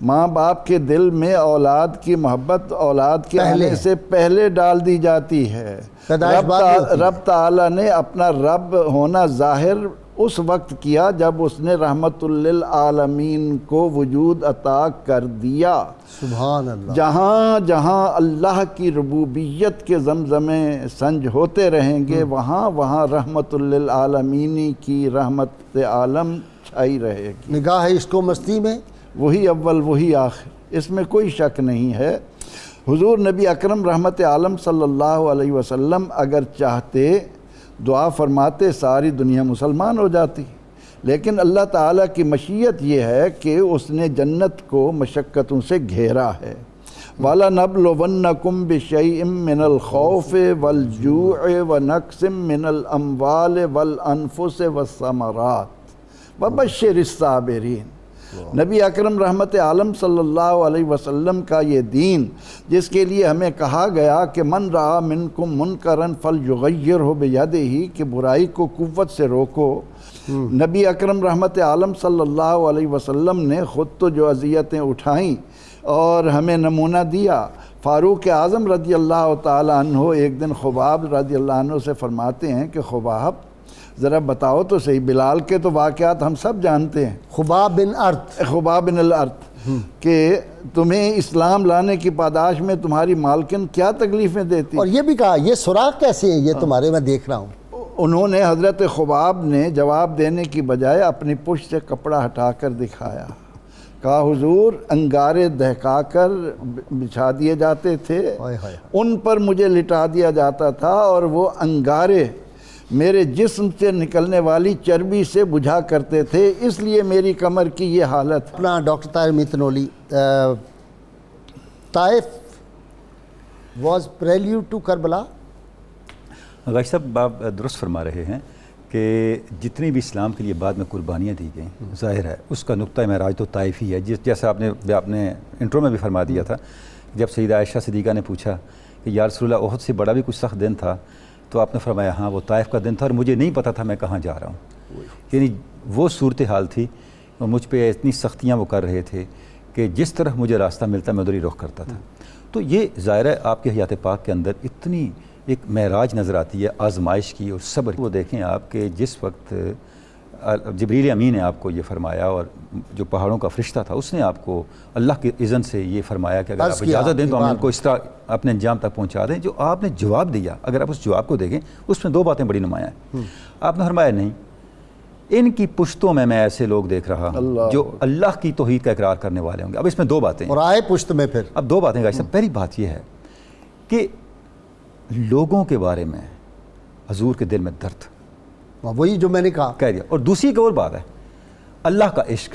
ماں باپ کے دل میں اولاد کی محبت اولاد کے آنے سے پہلے ڈال دی جاتی ہے. رب تعالیٰ نے اپنا رب ہونا ظاہر اس وقت کیا جب اس نے رحمت للعالمین کو وجود عطا کر دیا. سبحان اللہ. جہاں جہاں اللہ کی ربوبیت کے زمزمے سنج ہوتے رہیں گے وہاں وہاں رحمت للعالمین کی رحمت عالم چھائی رہے گی. نگاہ عشق و مستی میں وہی اول وہی آخر، اس میں کوئی شک نہیں ہے. حضور نبی اکرم رحمت عالم صلی اللہ علیہ وسلم اگر چاہتے دعا فرماتے ساری دنیا مسلمان ہو جاتی، لیکن اللہ تعالیٰ کی مشیت یہ ہے کہ اس نے جنت کو مشقتوں سے گھیرا ہے۔ وَلَنَبْلُوَنَّكُمْ بِشَيْءٍ مِّنَ الْخَوْفِ وَالْجُوعِ وَنَقْصٍ مِّنَ الْأَمْوَالِ وَالْأَنفُسِ وَالثَّمَرَاتِ وَبَشِّرِ الصَّابِرِينَ۔ نبی اکرم رحمت عالم صلی اللہ علیہ وسلم کا یہ دین، جس کے لیے ہمیں کہا گیا کہ من رأى منکم منکرا فلیغیرہ بیدہ، کہ برائی کو قوت سے روکو۔ نبی اکرم رحمت عالم صلی اللہ علیہ وسلم نے خود تو جو اذیتیں اٹھائیں اور ہمیں نمونہ دیا۔ فاروق اعظم رضی اللہ تعالیٰ عنہ ایک دن خباب رضی اللہ عنہ سے فرماتے ہیں کہ خباب ذرا بتاؤ تو صحیح، بلال کے تو واقعات ہم سب جانتے ہیں، خباب بن الارت، کہ تمہیں اسلام لانے کی پاداش میں تمہاری مالکن کیا تکلیفیں دیتی، اور یہ بھی کہا یہ سراغ کیسے ہیں یہ تمہارے، میں دیکھ رہا ہوں۔ انہوں نے حضرت خباب نے جواب دینے کی بجائے اپنی پشت سے کپڑا ہٹا کر دکھایا، کہا حضور انگارے دہکا کر بچھا دیے جاتے تھے، ان پر مجھے لٹا دیا جاتا تھا، اور وہ انگارے میرے جسم سے نکلنے والی چربی سے بجھا کرتے تھے، اس لیے میری کمر کی یہ حالت ہے۔ اپنا ڈاکٹر طاہر میتنولی، Taif was prelude to Karbala. غازی صاحب آپ درست فرما رہے ہیں کہ جتنی بھی اسلام کے لیے بعد میں قربانیاں دی گئیں، ظاہر ہے اس کا نقطہ معراج تو طائف ہی ہے، جیسا آپ نے انٹرو میں بھی فرما دیا تھا، جب سیدہ عائشہ صدیقہ نے پوچھا کہ یا رسول اللہ احد سے بڑا بھی کچھ سخت دن تھا، تو آپ نے فرمایا ہاں وہ طائف کا دن تھا، اور مجھے نہیں پتہ تھا میں کہاں جا رہا ہوں۔ یعنی وہ صورتحال تھی، اور مجھ پہ اتنی سختیاں وہ کر رہے تھے کہ جس طرح مجھے راستہ ملتا میں ادھر ہی رخ کرتا تھا۔ تو یہ ظاہر ہے آپ کے حیات پاک کے اندر اتنی ایک معراج نظر آتی ہے آزمائش کی اور صبر کی۔ وہ دیکھیں آپ کہ جس وقت جبریل امین نے آپ کو یہ فرمایا، اور جو پہاڑوں کا فرشتہ تھا اس نے آپ کو اللہ کے اذن سے یہ فرمایا کہ اگر آپ اجازت دیں تو ہم ان کو اس طرح اپنے انجام تک پہنچا دیں، جو آپ نے جواب دیا، اگر آپ اس جواب کو دیکھیں اس میں دو باتیں بڑی نمایاں ہیں۔ آپ نے فرمایا نہیں، ان کی پشتوں میں ایسے لوگ دیکھ رہا ہوں جو اللہ کی توحید کا اقرار کرنے والے ہوں گے۔ اب اس میں دو باتیں ہیں، اور آئے پشت میں پھر اب دو باتیں گا۔ پہلی بات یہ ہے کہ لوگوں کے بارے میں حضور کے دل میں درد، وہی جو میں نے کہا کہہ دیا، اور دوسری ایک اور بات ہے اللہ کا عشق،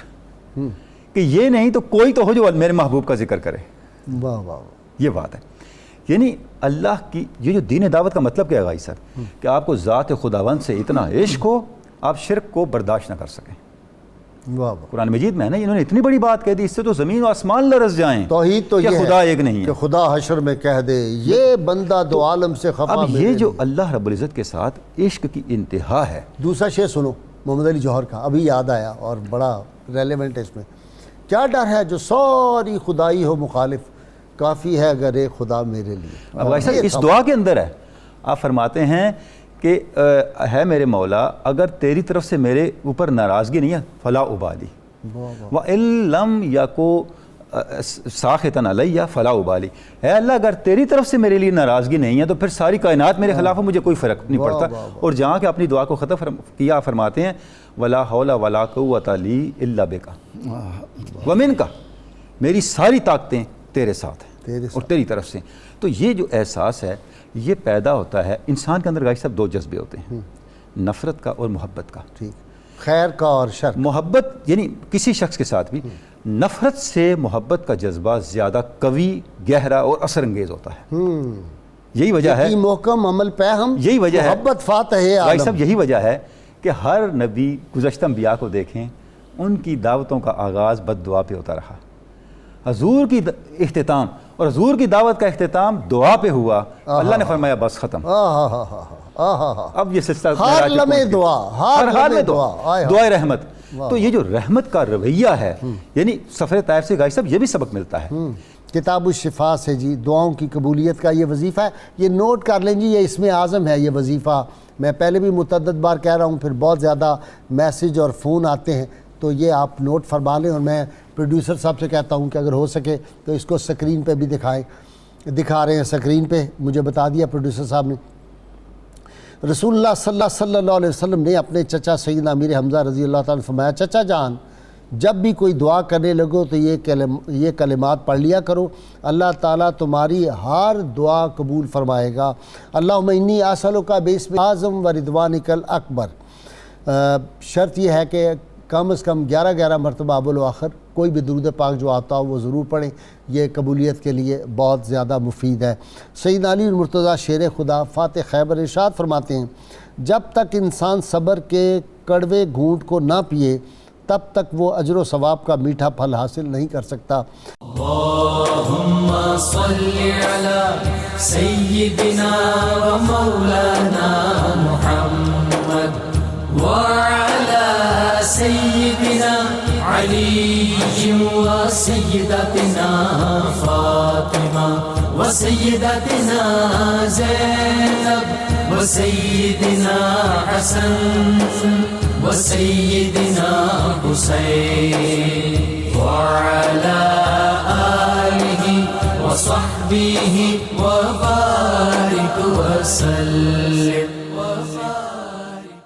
کہ یہ نہیں تو کوئی تو ہو جو میرے محبوب کا ذکر کرے۔ واہ واہ، یہ بات ہے، یعنی اللہ کی یہ جو دین دعوت کا مطلب کیا ہے غازی صاحب، کہ آپ کو ذات خداوند سے اتنا عشق ہو آپ شرک کو برداشت نہ کر سکیں۔ واہ واہ، قرآن مجید میں ہے نا، انہوں نے اتنی بڑی بات کہہ دی اس سے تو زمین و آسمان لرز جائیں، توحید تو کہ یہ خدا ہے ایک نہیں ہے۔ کہ خدا حشر میں کہہ دے یہ بندہ دو عالم سے خفا۔ اب یہ جو اللہ رب العزت کے ساتھ عشق کی انتہا ہے۔ دوسرا شعر سنو محمد علی جوہر کا، ابھی یاد آیا اور بڑا ریلیونٹ ہے اس میں۔ کیا ڈر ہے جو ساری خدائی ہو مخالف، کافی ہے اگر ایک خدا میرے لیے۔ اب غازی صاحب اس دعا کے اندر ہے، آپ فرماتے ہیں کہ ہے میرے مولا اگر تیری طرف سے میرے اوپر ناراضگی نہیں ہے فلا ابالی، وَإِن لَمْ يَكُ سَاخِطًا عَلَيَّ فَلَا أُبَالِي، اے اللہ اگر تیری طرف سے میرے لیے ناراضگی نہیں ہے تو پھر ساری کائنات میرے خلاف ہے، مجھے کوئی فرق نہیں پڑتا۔ اور جہاں کہ اپنی دعا کو ختم کیا فرماتے ہیں وَلَا حَوْلَ وَلَا قُوَّةَ لِي إِلَّا بِكَ وَمِنْكَ، میری ساری طاقتیں تیرے ساتھ ہیں اور تیری طرف سے۔ تو یہ جو احساس ہے یہ پیدا ہوتا ہے انسان کے اندر۔ غازی صاحب دو جذبے ہوتے ہیں، نفرت کا اور محبت کا۔ خیر کا اور شر۔ محبت یعنی کسی شخص کے ساتھ بھی نفرت سے محبت کا جذبہ زیادہ قوی، گہرا اور اثر انگیز ہوتا ہے۔ یہی وجہ ہے محکم عمل پہ ہم، یہی وجہ ہے محبت فاتح غازی عالم۔ صاحب یہی وجہ ہے کہ ہر نبی گزشتہ انبیاء کو دیکھیں ان کی دعوتوں کا آغاز بد دعا پہ ہوتا رہا۔ حضور کی اختتام اور حضور کی دعوت کا اختتام دعا پہ ہوا، اللہ نے فرمایا بس ختم۔ اب یہ سلسلہ ہر لمحے دعا، ہر حال میں دعا، دعائے رحمت۔ تو یہ جو رحمت کا رویہ ہے، یعنی سفر طائف سے غازی صاحب یہ بھی سبق ملتا ہے۔ کتاب الشفا سے جی دعاؤں کی قبولیت کا یہ وظیفہ ہے، یہ نوٹ کر لیں جی، یہ اسم اعظم ہے یہ وظیفہ۔ میں پہلے بھی متعدد بار کہہ رہا ہوں، پھر بہت زیادہ میسیج اور فون آتے ہیں، تو یہ آپ نوٹ فرما لیں، اور میں پروڈیوسر صاحب سے کہتا ہوں کہ اگر ہو سکے تو اس کو سکرین پہ بھی دکھائیں۔ دکھا رہے ہیں سکرین پہ، مجھے بتا دیا پروڈیوسر صاحب نے۔ رسول اللہ صلی اللہ علیہ وسلم نے اپنے چچا سیدنا امیر حمزہ رضی اللہ تعالیٰ عنہ فرمایا، چچا جان جب بھی کوئی دعا کرنے لگو تو یہ کلمات پڑھ لیا کرو، اللہ تعالیٰ تمہاری ہر دعا قبول فرمائے گا۔ اللہم انی اسألک باسم اعظم و رضوانک الاکبر۔ شرط یہ ہے کہ کم از کم 11 مرتبہ اول و آخر کوئی بھی درود پاک جو آتا ہو وہ ضرور پڑھیں، یہ قبولیت کے لیے بہت زیادہ مفید ہے۔ سیدنا علی المرتضیٰ شیر خدا فاتح خیبر ارشاد فرماتے ہیں، جب تک انسان صبر کے کڑوے گھونٹ کو نہ پیے تب تک وہ اجر و ثواب کا میٹھا پھل حاصل نہیں کر سکتا۔ اللہم صلی علی سیدنا و مولانا محمد وعلی سیدنا علی و سیدتنا فاطمہ و سیدتنا زینب و سیدنا حسن و سیدنا حسین وعلی آلہ و صحبہ